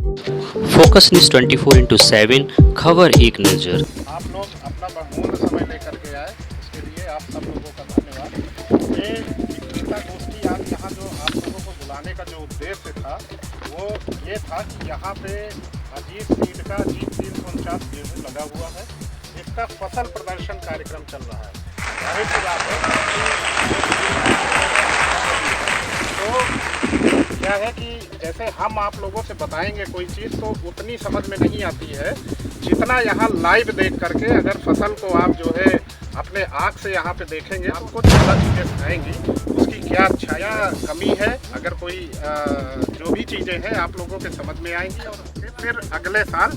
Focus news 24/7 खबर एक नज़र। आप लोग अपना बहुमूल्य समय लेकर के आए, इसके लिए आप सब लोगों का धन्यवाद। ये विक्रेता गोष्ठी आज यहाँ जो आप लोगों को बुलाने का जो उद्देश्य था वो ये था कि यहाँ पे अजीत सीड का अजीत 349 गेहूँ लगा हुआ है, इसका फसल प्रदर्शन कार्यक्रम चल रहा है। जाहिर सी बात है तो क्या है कि जैसे हम आप लोगों से बताएंगे कोई चीज़ तो उतनी समझ में नहीं आती है जितना यहाँ लाइव देख करके अगर फसल को आप जो है अपने आँख से यहाँ पे देखेंगे आपको ज़्यादा चीज़ें सिखाएंगी उसकी क्या छाया कमी है। अगर कोई जो भी चीज़ें हैं आप लोगों के समझ में आएंगी और फिर अगले साल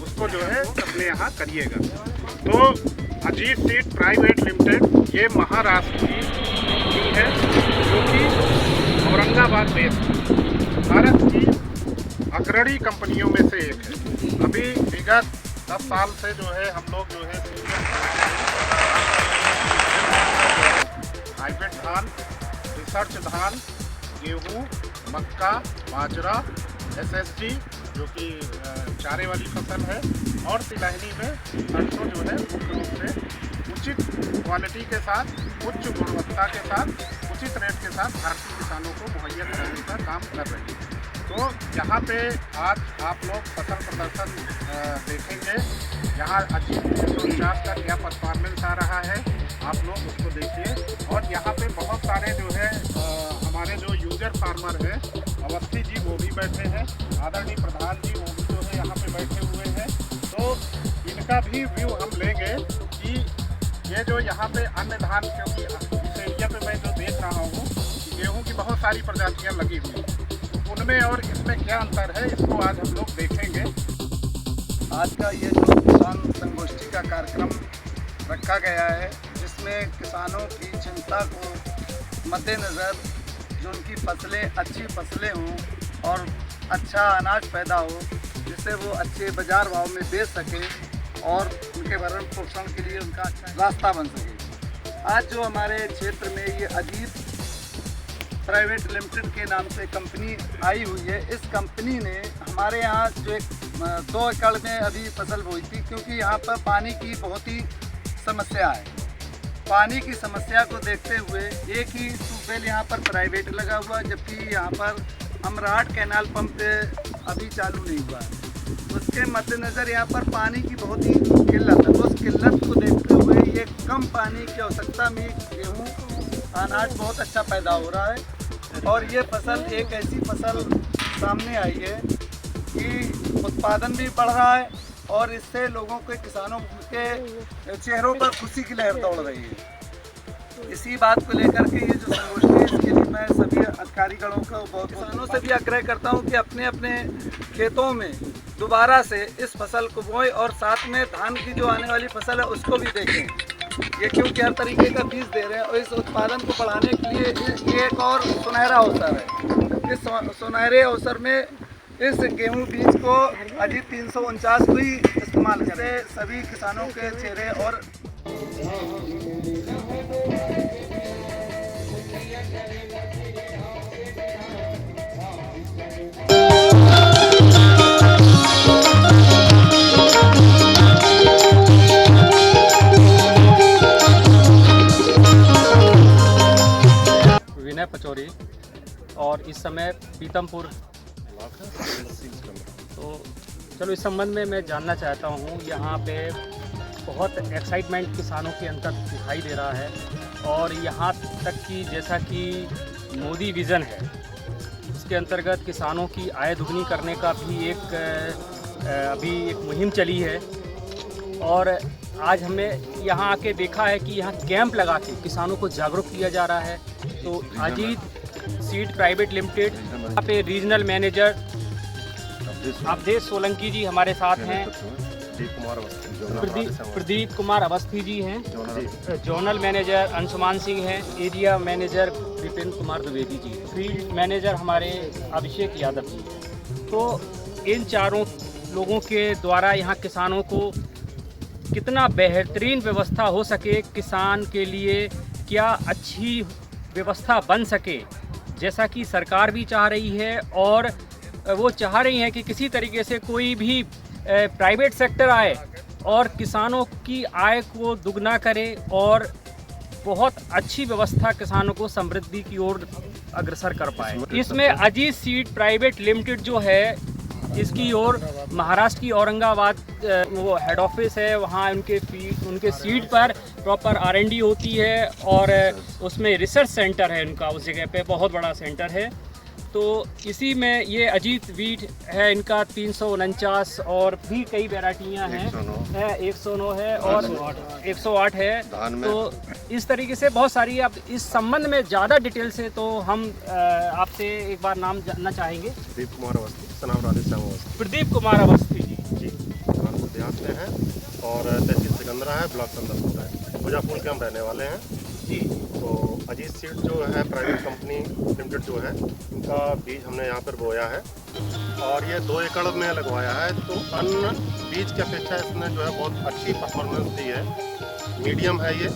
उसको जो है अपने यहाँ करिएगा। तो अजीत सीड प्राइवेट लिमिटेड ये महाराष्ट्र की कंपनी है जो कि औरंगाबाद बेस्ड भारत की अग्रणी कंपनियों में से एक है। अभी विगत 10 साल से जो है हम लोग जो है हाइब्रिड धान, रिसर्च धान, गेहूँ, मक्का, बाजरा, SSG जो कि चारे वाली फसल है और तिलहनी में सरसों जो है मुख्य रूप से उचित क्वालिटी के साथ उच्च गुणवत्ता के साथ उचित रेट के साथ भारतीय किसानों को मुहैया कराने का काम कर रही है। तो यहाँ पे आज आप लोग फसल प्रदर्शन देखेंगे। यहाँ अजीत 349 का क्या परफॉर्मेंस आ रहा है आप लोग उसको देखिए। और यहाँ पे बहुत सारे जो है हमारे जो यूजर फार्मर हैं अवस्थी जी वो भी बैठे हैं, आदरणीय प्रधान जी वो भी जो है यहाँ पे बैठे हुए हैं। तो इनका भी व्यू हम लेंगे कि ये जो यहाँ पे अन्य धान, क्योंकि इस एरिया पे मैं जो देख रहा हूँ कि गेहूँ की बहुत सारी प्रजातियाँ लगी हुई हैं, उनमें और इसमें क्या अंतर है इसको आज हम लोग देखेंगे। आज का ये जो किसान संगोष्ठी का कार्यक्रम रखा गया है जिसमें किसानों की चिंता को मद्देनज़र जो उनकी फसलें अच्छी फसलें हों और अच्छा अनाज पैदा हो जिससे वो अच्छे बाज़ार भाव में बेच सकें और उनके भरण पोषण के लिए उनका अच्छा रास्ता बन सके। आज जो हमारे क्षेत्र में ये अजीत प्राइवेट लिमिटेड के नाम से कंपनी आई हुई है, इस कंपनी ने हमारे यहाँ जो एक 2 एकड़ में अभी फसल बोई थी, क्योंकि यहाँ पर पानी की बहुत ही समस्या है। पानी की समस्या को देखते हुए एक ही ट्यूबवेल यहाँ पर प्राइवेट लगा हुआ, जबकि यहाँ पर अमराट कैनाल पंप अभी चालू नहीं हुआ है। उसके मद्देनज़र यहाँ पर पानी की बहुत ही किल्लत है। तो उस किल्लत को देखते हुए ये कम पानी की आवश्यकता में गेहूँ अनाज बहुत अच्छा पैदा हो रहा है। और ये फसल एक ऐसी फसल सामने आई है कि उत्पादन भी बढ़ रहा है और इससे लोगों के किसानों के चेहरों पर खुशी की लहर दौड़ रही है। इसी बात को लेकर के ये जो संगोष्ठी है इसके लिए मैं सभी अधिकारीगणों का बहुत किसानों से भी आग्रह करता हूँ कि अपने अपने खेतों में दोबारा से इस फसल को बोएं और साथ में धान की जो आने वाली फसल है उसको भी देखें। ये क्योंकि हर तरीके का बीज दे रहे हैं और इस उत्पादन को बढ़ाने के लिए एक और सुनहरा अवसर है। इस सुनहरे अवसर में इस गेहूं बीज को अजीत 349 को ही इस्तेमाल करें। सभी किसानों के चेहरे और विनय पचौरी और इस समय पीतमपुर। तो चलो इस संबंध में मैं जानना चाहता हूँ, यहाँ पे बहुत एक्साइटमेंट किसानों के अंदर दिखाई दे रहा है और यहाँ तक कि जैसा कि मोदी विज़न है इसके अंतर्गत किसानों की आय दुगनी करने का भी अभी एक मुहिम चली है। और आज हमें यहाँ आके देखा है कि यहाँ कैंप लगा के किसानों को जागरूक किया जा रहा है। तो अजीत सीड प्राइवेट लिमिटेड यहाँ पे रीजनल मैनेजर अवधेश सोलंकी जी हमारे साथ हैं, प्रदीप कुमार अवस्थी जी हैं, जोनल मैनेजर अंशुमान सिंह हैं, area manager Vipin Kumar Dwivedi ji, field manager हमारे अभिषेक यादव जी हैं। तो इन चारों लोगों के द्वारा यहाँ किसानों को कितना बेहतरीन व्यवस्था हो सके, किसान के लिए क्या अच्छी व्यवस्था बन सके, जैसा कि सरकार भी चाह रही है और वो चाह रही हैं कि किसी तरीके से कोई भी प्राइवेट सेक्टर आए और किसानों की आय को दुगना करे और बहुत अच्छी व्यवस्था किसानों को समृद्धि की ओर अग्रसर कर पाए। इसमें अजीत सीड प्राइवेट लिमिटेड जो है, इसकी ओर महाराष्ट्र की औरंगाबाद वो हेड ऑफिस है, वहाँ उनके सीड पर प्रॉपर R&D होती है और उसमें रिसर्च सेंटर है उनका, उस जगह पे बहुत बड़ा सेंटर है। तो इसी में ये अजीत वीट है, इनका 349 और भी कई वैरायटियाँ हैं, 109 है और 108 है। तो इस तरीके से बहुत सारी। अब इस संबंध में ज़्यादा डिटेल से तो हम आपसे एक बार नाम जानना चाहेंगे। प्रदीप कुमार अवस्थी, सनाम राधेश्याम अवस्थी। प्रदीप कुमार अवस्थी जी कानपुर देहात में हैं और तहसील सिकंदरा है, ब्लॉक चंद्रपुर है, मुजफ्फरपुर के हम रहने वाले हैं जी। तो अजीत सीड जो है प्राइवेट कंपनी लिमिटेड जो है, इनका बीज हमने यहाँ पर बोया है और ये 2 एकड़ में लगवाया है। तो अन्य बीज की अपेक्षा इसने जो है बहुत अच्छी परफॉर्मेंस दी है, मीडियम है ये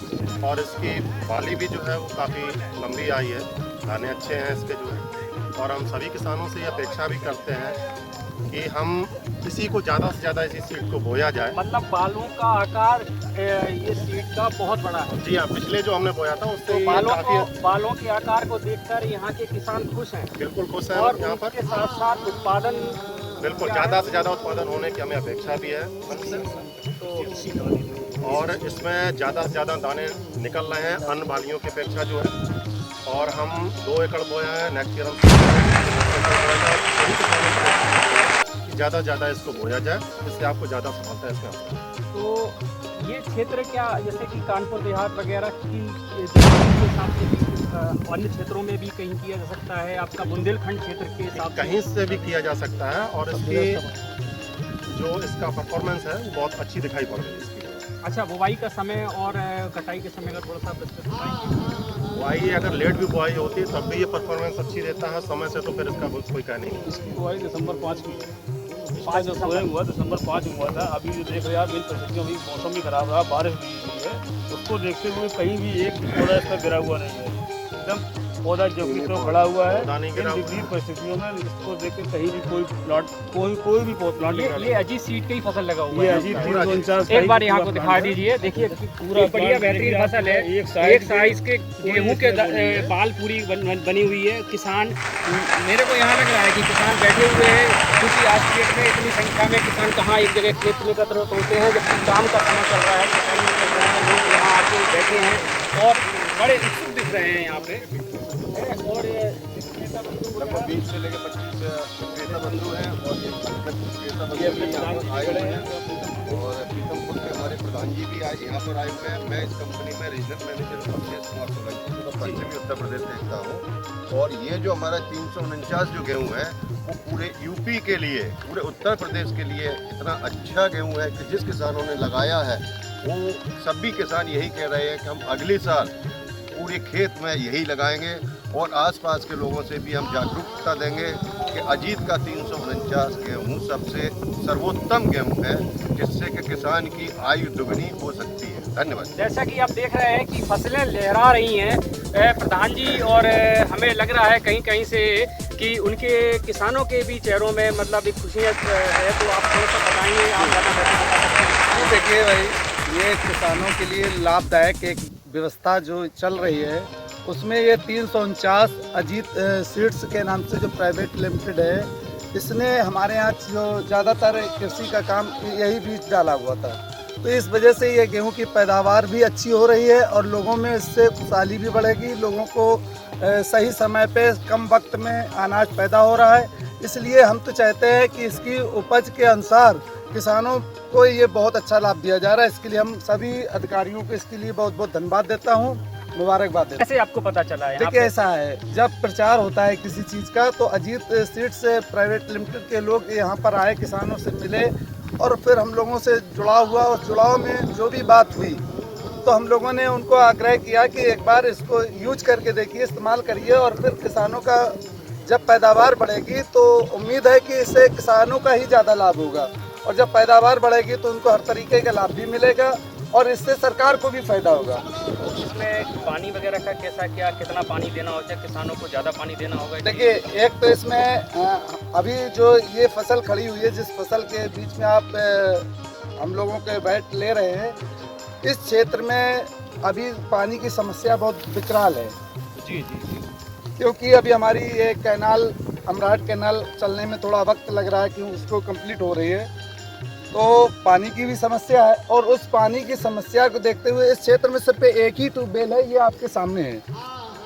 और इसकी बाली भी जो है वो काफ़ी लंबी आई है, दाने अच्छे हैं इसके जो है। और हम सभी किसानों से ये अपेक्षा भी करते हैं कि हम इसी को ज़्यादा से ज़्यादा इसी सीड को बोया जाए। मतलब बालों का आकार ये सीड का बहुत बड़ा है। जी हाँ, पिछले जो हमने बोया था उससे तो बालों के आकार को देखकर यहाँ के किसान खुश हैं। बिल्कुल खुश हैं और यहाँ पर। उसके साथ साथ उत्पादन बिल्कुल ज़्यादा से ज़्यादा उत्पादन होने की हमें अपेक्षा भी है और इसमें ज़्यादा से ज़्यादा दाने निकल रहे हैं अन्य बालियों की अपेक्षा जो है। और हम 2 एकड़ बोया है, नेक्स्ट ईयर हम ज़्यादा से ज़्यादा इसको बोया जाए, इससे आपको ज़्यादा सफलता है इसमें। तो ये क्षेत्र क्या, जैसे कि कानपुर देहात वगैरह की हिसाब से अन्य क्षेत्रों में भी कहीं किया जा सकता है? आपका बुंदेलखंड क्षेत्र के हिसाब कहीं से भी किया जा सकता है और इसकी जो इसका परफॉर्मेंस है वो बहुत अच्छी दिखाई पड़ रही है इसकी। अच्छा, बुवाई का समय और कटाई के समय का थोड़ा सा बताएंगे? बुआई अगर लेट भी बुआई होती है तब भी ये परफॉर्मेंस अच्छी देता है, समय से तो फिर इसका कोई कह नहीं। इसकी बुआई दिसंबर 5 की है, 5 हुआ, दिसंबर 5 में हुआ था। अभी जो देख रहे हैं आप, इन परिस्थितियों में मौसम भी खराब रहा, बारिश भी हुई है, उसको देखते हुए कहीं भी एक भी पौधा इसका गिरा हुआ नहीं है, एकदम पौधा जो कि तो खड़ा हुआ है। इन विपरीत परिस्थितियों में इसको देख के कहीं भी कोई प्लॉट कोई भी प्लॉट नहीं। ये अजीत सीड का ही फसल लगा हुआ है। ये अजीत 349 एक बार यहाँ को दिखा दीजिए, देखिए पूरा बढ़िया बेहतरीन फसल है। एक साइज के गेहूं के बाल पूरी बनी हुई है। किसान, मेरे को यहाँ लग रहा है कि किसान बैठे हुए हैं, क्योंकि आज की डेट में इतनी संख्या में किसान कहाँ एक जगह खेत में एकत्र होते हैं, जबकि काम का समय चल रहा है। लोग यहाँ आके बैठे हैं और बड़े उत्सुक दिख रहे हैं यहाँ पे। और लगभग 20 से लेकर 25 विक्रेता बंधु हैं और ये यहाँ पर आए हुए हैं और पीतमपुर के हमारे प्रधान जी भी आज यहाँ पर आए हुए हैं। मैं इस कंपनी में रीजनल मैनेजर अवधेश कुमार सोलंकी जो पश्चिमी उत्तर प्रदेश देखता हूँ। और ये जो हमारा 349 जो गेहूँ है वो पूरे यूपी के लिए, पूरे उत्तर प्रदेश के लिए इतना अच्छा गेहूँ है कि जिस किसानों ने लगाया है वो सभी किसान यही कह रहे हैं कि हम अगले साल पूरे खेत में यही लगाएंगे और आसपास के लोगों से भी हम जागरूकता देंगे कि अजीत का 349 गेहूँ सबसे सर्वोत्तम गेहूँ है, जिससे कि किसान की आयु दुगनी हो सकती है। धन्यवाद। जैसा कि आप देख रहे हैं कि फसलें लहरा रही हैं प्रधान जी, और हमें लग रहा है कहीं कहीं से कि उनके किसानों के भी चेहरों में मतलब एक खुशियाँ है। तो आप थोड़ा सा बताएंगे, आप ज़्यादा बेहतर बता सकते हैं। देखिए भाई, ये किसानों के लिए लाभदायक एक व्यवस्था जो चल रही है, उसमें ये 349 अजीत सीड्स के नाम से जो प्राइवेट लिमिटेड है, इसने हमारे यहाँ जो ज़्यादातर कृषि का काम यही बीज डाला हुआ था। तो इस वजह से ये गेहूं की पैदावार भी अच्छी हो रही है और लोगों में इससे खुशहाली भी बढ़ेगी। लोगों को सही समय पे कम वक्त में अनाज पैदा हो रहा है। इसलिए हम तो चाहते हैं कि इसकी उपज के अनुसार किसानों को ये बहुत अच्छा लाभ दिया जा रहा है। इसके लिए हम सभी अधिकारियों को इसके लिए बहुत बहुत धन्यवाद देता हूँ, मुबारकबाद देता हूँ। कैसे आपको पता चला है? देखिए ऐसा है, जब प्रचार होता है किसी चीज़ का तो अजीत सीड्स प्राइवेट लिमिटेड के लोग यहाँ पर आए, किसानों से मिले और फिर हम लोगों से जुड़ाव हुआ। उस जुड़ाव में जो भी बात हुई तो हम लोगों ने उनको आग्रह किया कि एक बार इसको यूज करके देखिए, इस्तेमाल करिए और फिर किसानों का जब पैदावार बढ़ेगी तो उम्मीद है कि इससे किसानों का ही ज़्यादा लाभ होगा और जब पैदावार बढ़ेगी तो उनको हर तरीके का लाभ भी मिलेगा और इससे सरकार को भी फायदा होगा। इसमें पानी वगैरह का कैसा क्या, कितना पानी देना होता है किसानों को, ज़्यादा पानी देना होगा? देखिए, एक तो इसमें अभी जो ये फसल खड़ी हुई है, जिस फसल के बीच में आप हम लोगों के बैठ ले रहे हैं, इस क्षेत्र में अभी पानी की समस्या बहुत विकराल है। जी जी जी। क्योंकि अभी हमारी ये कैनाल, अमराट कैनाल चलने में थोड़ा वक्त लग रहा है कि उसको कंप्लीट हो रही है, तो पानी की भी समस्या है। और उस पानी की समस्या को देखते हुए इस क्षेत्र में सिर्फ एक ही ट्यूबवेल है, ये आपके सामने है।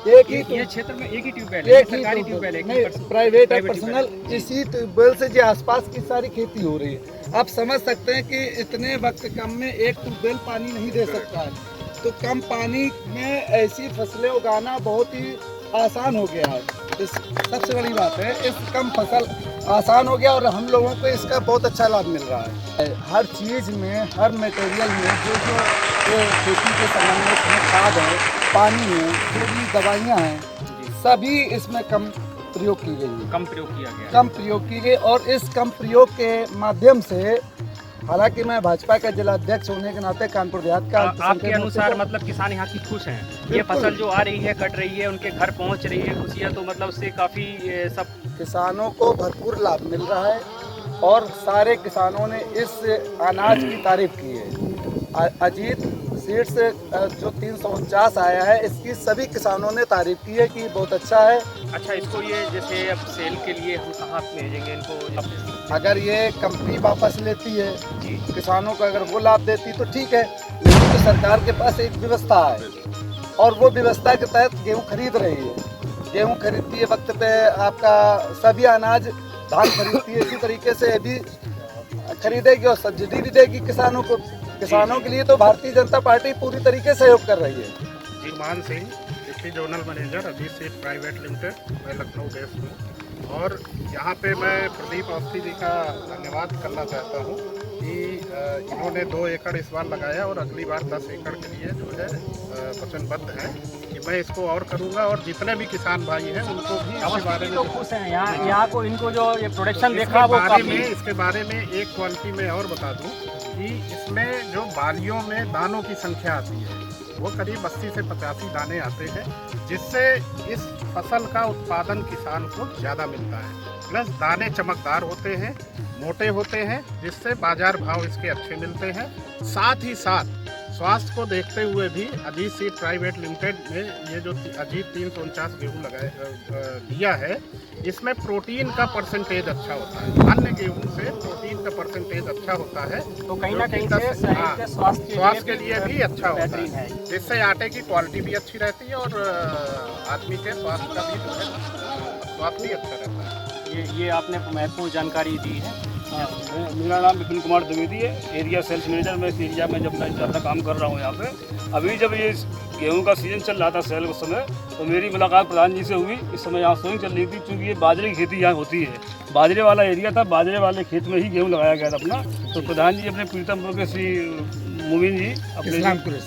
एक ही ये क्षेत्र में एक ही ट्यूबवेल है, है? एक ही सरकारी ट्यूबवेल है, ट्यूबवेल है नहीं प्राइवेट है, पर्सनल। इसी ट्यूबवेल से जो आसपास की सारी खेती हो रही है। आप समझ सकते हैं कि इतने वक्त कम में एक ट्यूबवेल पानी नहीं दे सकता है, तो कम पानी में ऐसी फसलें उगाना बहुत ही आसान हो गया है। इस सबसे बड़ी बात है, इस कम फसल आसान हो गया और हम लोगों को इसका बहुत अच्छा लाभ मिल रहा है। हर चीज़ में, हर मटेरियल में जो खेती के संबंध में खाद है, पानी है, जो भी दवाइयाँ हैं, सभी इसमें कम प्रयोग की गई है। कम प्रयोग किया गया, कम प्रयोग की गई। और इस कम प्रयोग के माध्यम से, हालांकि मैं भाजपा का जिला अध्यक्ष होने के नाते कानपुर देहात का, आपके अनुसार मतलब किसान यहाँ की खुश हैं? ये फसल जो आ रही है, कट रही है, उनके घर पहुँच रही है खुशियाँ, तो मतलब उससे काफ़ी सब किसानों को भरपूर लाभ मिल रहा है। और सारे किसानों ने इस अनाज की तारीफ की है। अजीत सीड्स जो 349 आया है, इसकी सभी किसानों ने तारीफ की है कि बहुत अच्छा है। अच्छा, इसको ये जैसे अब सेल के लिए हम कहाँ भेजेंगे इनको? अगर ये कंपनी वापस लेती है जी, किसानों को अगर वो लाभ देती तो ठीक है, लेकिन तो सरकार के पास एक व्यवस्था है और वो व्यवस्था के तहत गेहूँ खरीद रही है। गेहूँ खरीदती है वक्त पे, आपका सभी अनाज, धान खरीदती है, इसी तरीके से अभी खरीदेगी और सब्सिडी भी देगी किसानों को। किसानों के लिए तो भारतीय जनता पार्टी पूरी तरीके से सहयोग कर रही है। Zeeman Singh, district zonal manager, Ajit seed private limited, मैं लखनऊ बेस्ड हूँ। और यहाँ पे मैं प्रदीप अवस्थी जी का धन्यवाद करना चाहता हूँ कि इन्होंने 2 एकड़ इस बार लगाया और अगली बार 10 एकड़ के लिए जो है वचनबद्ध है कि मैं इसको और करूँगा। और जितने भी किसान भाई हैं उनको भी इसके बारे में तो खुश हैं यहाँ को, इनको जो ये प्रोडक्शन देखा वो इसके बारे में एक क्वालिटी में और बता दूँ कि इसमें जो बालियों में दानों की संख्या आती है वो करीब 80 से 85 दाने आते हैं, जिससे इस फसल का उत्पादन किसान को ज़्यादा मिलता है। प्लस दाने चमकदार होते हैं, मोटे होते हैं, जिससे बाजार भाव इसके अच्छे मिलते हैं। साथ ही साथ स्वास्थ्य को देखते हुए भी अजीत सीड प्राइवेट लिमिटेड ने ये जो अजीत 349 गेहूँ दिया है, इसमें प्रोटीन का परसेंटेज अच्छा होता है। अन्य गेहूँ से प्रोटीन का परसेंटेज अच्छा होता है, तो कहीं ना कहीं से स्वास्थ्य के लिए भी अच्छा होता है, जिससे आटे की क्वालिटी भी अच्छी रहती है और आदमी के स्वास्थ्य का भी जो है स्वास्थ्य भी अच्छा रहता है। ये आपने महत्वपूर्ण जानकारी दी है। मेरा नाम विपिन कुमार द्विवेदी है, एरिया सेल्स मैनेजर। मैं इस एरिया में जब मैं ज़्यादा काम कर रहा हूँ यहाँ पे। अभी जब ये गेहूं का सीज़न चल रहा था सेल उस समय, तो मेरी मुलाकात प्रधान जी से हुई। इस समय यहाँ सोइंग चल रही थी, क्योंकि ये बाजरे की खेती यहाँ होती है। बाजरे वाला एरिया था, बाजरे वाले खेत में ही गेहूँ लगाया गया था अपना। तो प्रधान जी अपने प्रीतमपुर के श्री मोमिन जी, अपने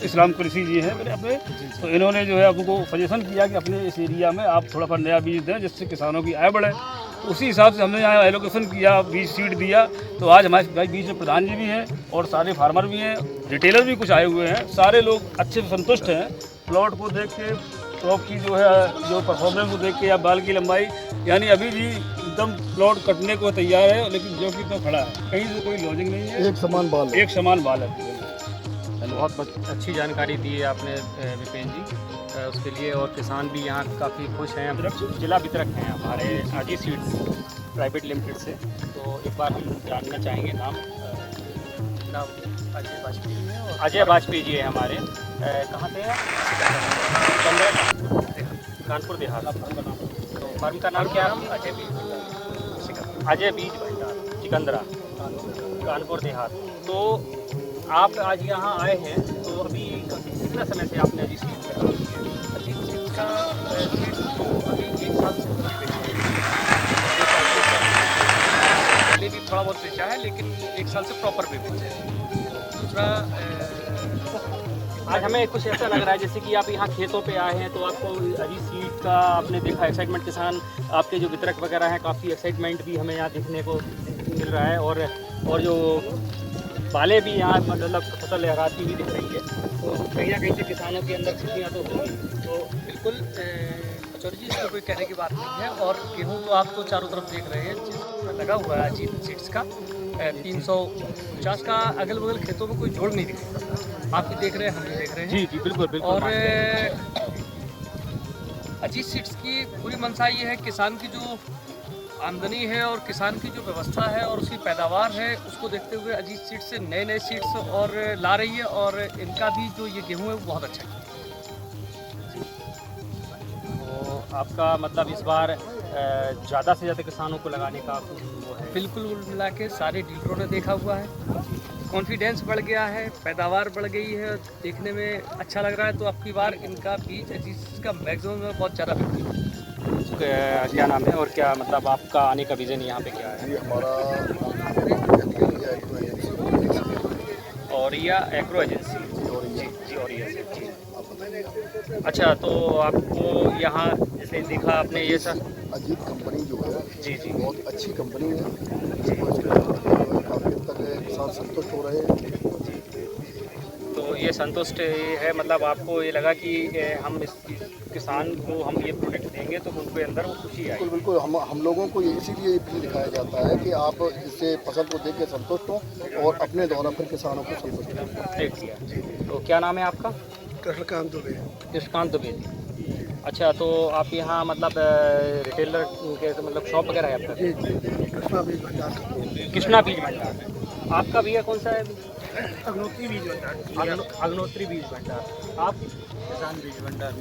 इस्लाम कुरैशी जी हैं मेरे अपने, तो इन्होंने जो है हमको सजेशन किया कि अपने इस एरिया में आप थोड़ा सा नया बीज दें, जिससे किसानों की आय बढ़े। उसी हिसाब से हमने यहाँ एलोकेशन किया, बीज सीड दिया। तो आज हमारे बीच में प्रधान जी भी हैं और सारे फार्मर भी हैं, रिटेलर भी कुछ आए हुए हैं। सारे लोग अच्छे से संतुष्ट हैं प्लॉट को देख के, क्रॉप की जो है जो परफॉर्मेंस को देख के, या बाल की लंबाई, यानी अभी भी एकदम प्लॉट कटने को तैयार है, लेकिन जो कि तो खड़ा है, कहीं से कोई लॉजिंग नहीं है, एक समान बाल है। बहुत अच्छी जानकारी दी है आपने विपिन जी, उसके लिए। और किसान भी यहाँ काफ़ी खुश हैं। जिला वितरक हैं हमारे अजीत सीड्स प्राइवेट लिमिटेड से। तो एक बार हम जानना चाहेंगे नाम अजय वाजपेयी। अजय वाजपेयी जी है हमारे, कहाँ से हैं? कानपुर देहात। तो फर्म का नाम क्या है? अजय बीज भंडार, सिकंदरा, कानपुर देहात। तो आप आज यहाँ आए हैं, तो अभी कितना समय से आपने अजीत सीड्स का काम किया? अजीत सीड्स का अभी 1 साल से पहले भी थोड़ा बहुत बेचा है, लेकिन 1 साल से प्रॉपर भी बेचा है। दूसरा, आज हमें कुछ ऐसा लग रहा है जैसे कि आप यहाँ खेतों पे आए हैं, तो आपको अजीत सीड का आपने देखा एक्साइटमेंट, किसान आपके जो वितरक वगैरह हैं, काफ़ी एक्साइटमेंट भी हमें यहाँ देखने को मिल रहा है। और जो बालें भी यहाँ मतलब फसल लहराती हुई दिख रही है, तो कहीं ना कहीं से किसानों के अंदर खुशियाँ तो होंगी। तो बिल्कुल पचौरी जी, इसमें कोई कहने की बात नहीं है। और गेहूँ तो आप तो चारों तरफ देख रहे हैं, जिसमें लगा हुआ है अजीत सीड्स का 350 का, अगल बगल खेतों में कोई जोड़ नहीं दिख रहा। आप भी देख रहे हैं, हम भी देख रहे हैं। जी जी बिल्कुल बिल्कुल। और अजीत सीड्स की पूरी मंशा ये है, किसान की जो आमदनी है और किसान की जो व्यवस्था है और उसकी पैदावार है, उसको देखते हुए अजीत सीड्स से नए नए सीड्स और ला रही है। और इनका भी जो ये गेहूँ है वो बहुत अच्छा है। तो आपका मतलब इस बार ज़्यादा से ज़्यादा किसानों को लगाने का वो है? बिल्कुल मिला के सारे डीलरों ने देखा हुआ है, कॉन्फिडेंस बढ़ गया है, पैदावार बढ़ गई है, देखने में अच्छा लग रहा है। तो आपकी बार इनका बीज अजीत का मैक्सिमम में बहुत ज़्यादा बिक्री है। क्या नाम है और क्या मतलब आपका आने का विज़न यहाँ पे क्या है? ये हमारा और या एग्रो एजेंसी जी और ये जी। अच्छा, तो आपको यहाँ जैसे देखा आपने ये सर अजीत कंपनी जो है जी जी बहुत अच्छी कंपनी है, काफ़ी हद तक किसान संतुष्ट हो रहे हैं। तो ये संतुष्ट है, मतलब आपको ये लगा कि हम इस किसान को हम ये प्रोडक्ट देंगे तो उनके अंदर वो खुशी आएगी? बिल्कुल बिल्कुल, हम लोगों को ये इसीलिए भी दिखाया जाता है कि आप इससे फसल को देख के संतुष्ट हो और अपने द्वारा फिर किसानों को संतुष्ट करें। ठीक किया। तो क्या नाम है आपका? कृष्णकांत दुबे। कृष्णकांत दुबे जी। अच्छा, तो आप यहाँ मतलब रिटेलर के मतलब शॉप वगैरह है आपका? जी कृष्णा बीज भंडार। कृष्णा बीज भंडार। आपका भैया कौन सा है? अग्नोत्री बीज भंडार। अग्नोत्री बीज भंडार। आप? किसान बीज भंडार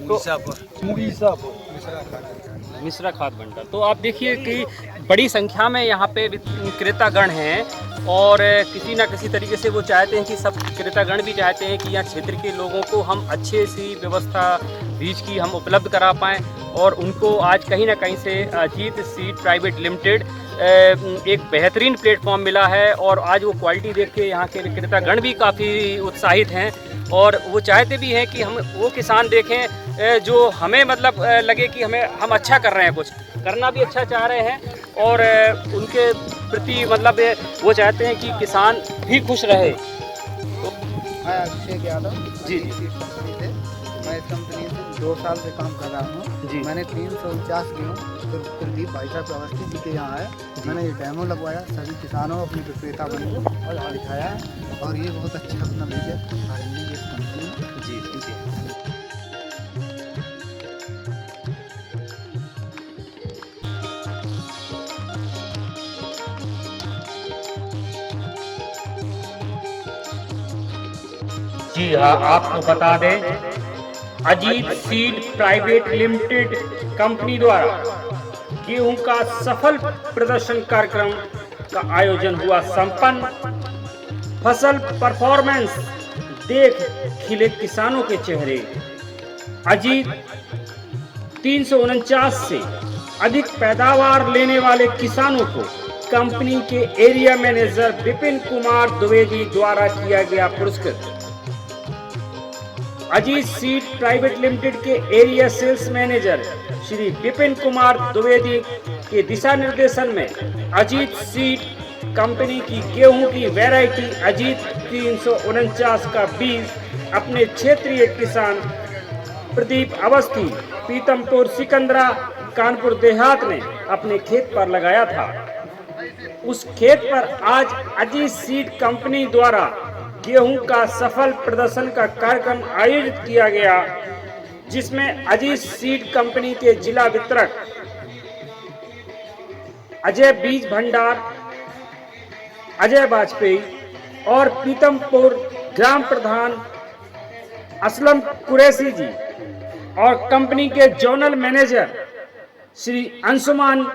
मिश्रा खाद भंडार। तो आप देखिए कि बड़ी संख्या में यहाँ पे विक्रेतागण हैं और किसी ना किसी तरीके से वो चाहते हैं कि सब विक्रेतागण भी चाहते हैं कि यहाँ क्षेत्र के लोगों को हम अच्छे सी व्यवस्था बीज की हम उपलब्ध करा पाएँ। और उनको आज कहीं ना कहीं से अजीत सीड प्राइवेट लिमिटेड एक बेहतरीन प्लेटफॉर्म मिला है और आज वो क्वालिटी देख के यहाँ के विक्रेतागण भी काफ़ी उत्साहित हैं और वो चाहते भी हैं कि हम वो किसान देखें जो हमें मतलब लगे कि हम अच्छा कर रहे हैं, कुछ करना भी अच्छा चाह रहे हैं और उनके प्रति मतलब वो चाहते हैं कि किसान भी खुश रहे। मैं अभिषेक यादव जी कंपनी से, मैं इस कंपनी से 2 साल से काम कर रहा हूँ जी। मैंने 349 गेहूँ कुलदीप भाई साहब अवस्थी जी के यहाँ आया, मैंने ये डेमो लगवाया, सभी किसानों अपने विक्रेता बन को दिखाया है और ये बहुत अच्छा अपना बीज है इस कंपनी में। जी जी। जी हाँ, आपको बता दें Ajit seed private limited company द्वारा गेहूं का सफल प्रदर्शन कार्यक्रम का आयोजन हुआ संपन्न। फसल परफॉर्मेंस देख खिले किसानों के चेहरे। अजीत 349 से अधिक पैदावार लेने वाले किसानों को कंपनी के एरिया मैनेजर विपिन कुमार द्विवेदी द्वारा किया गया पुरस्कृत। अजीत सीड प्राइवेट लिमिटेड के area sales manager Shri Vipin Kumar Dwivedi के दिशा निर्देशन में अजीत सीड कंपनी की गेहूं की वैरायटी अजीत 349 का बीज अपने क्षेत्रीय किसान प्रदीप अवस्थी पीतमपुर सिकंदरा कानपुर देहात ने अपने खेत पर लगाया था। उस खेत पर आज अजीत सीड कंपनी द्वारा गेहूं का सफल प्रदर्शन का कार्यक्रम आयोजित किया गया, जिसमें अजीत सीड कंपनी के जिला वितरक अजय बीज भंडार अजय वाजपेयी और पीतमपुर ग्राम प्रधान असलम कुरैशी जी और कंपनी के जोनल मैनेजर श्री अंशुमान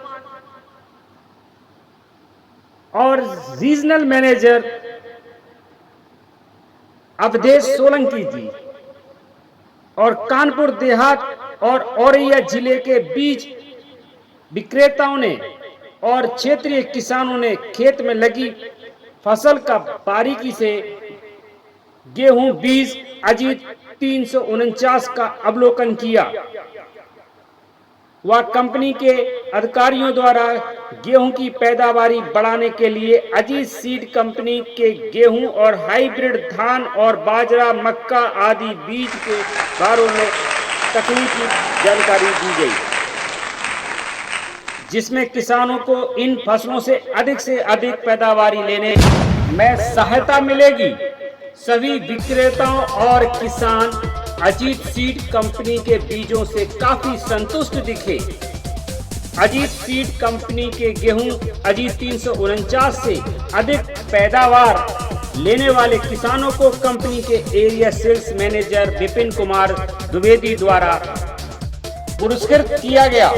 और रीजनल मैनेजर अवधेश सोलंकी जी और कानपुर देहात और औरैया जिले के बीज विक्रेताओं ने और क्षेत्रीय किसानों ने खेत में लगी फसल का बारीकी से गेहूं बीज अजीत 349 का अवलोकन किया। व कंपनी के अधिकारियों द्वारा गेहूं की पैदावारी बढ़ाने के लिए अजीत सीड कंपनी के गेहूं और हाइब्रिड धान और बाजरा, मक्का आदि बीज के बारे में तकनीकी जानकारी दी गई, जिसमें किसानों को इन फसलों से अधिक पैदावारी लेने में सहायता मिलेगी। सभी विक्रेताओं और किसान अजीत सीड कंपनी के बीजों से काफी संतुष्ट दिखे। अजीत सीड कंपनी के गेहूं अजीत 349 से अधिक पैदावार लेने वाले किसानों को कंपनी के area sales manager Vipin Kumar Dwivedi द्वारा पुरस्कृत किया गया।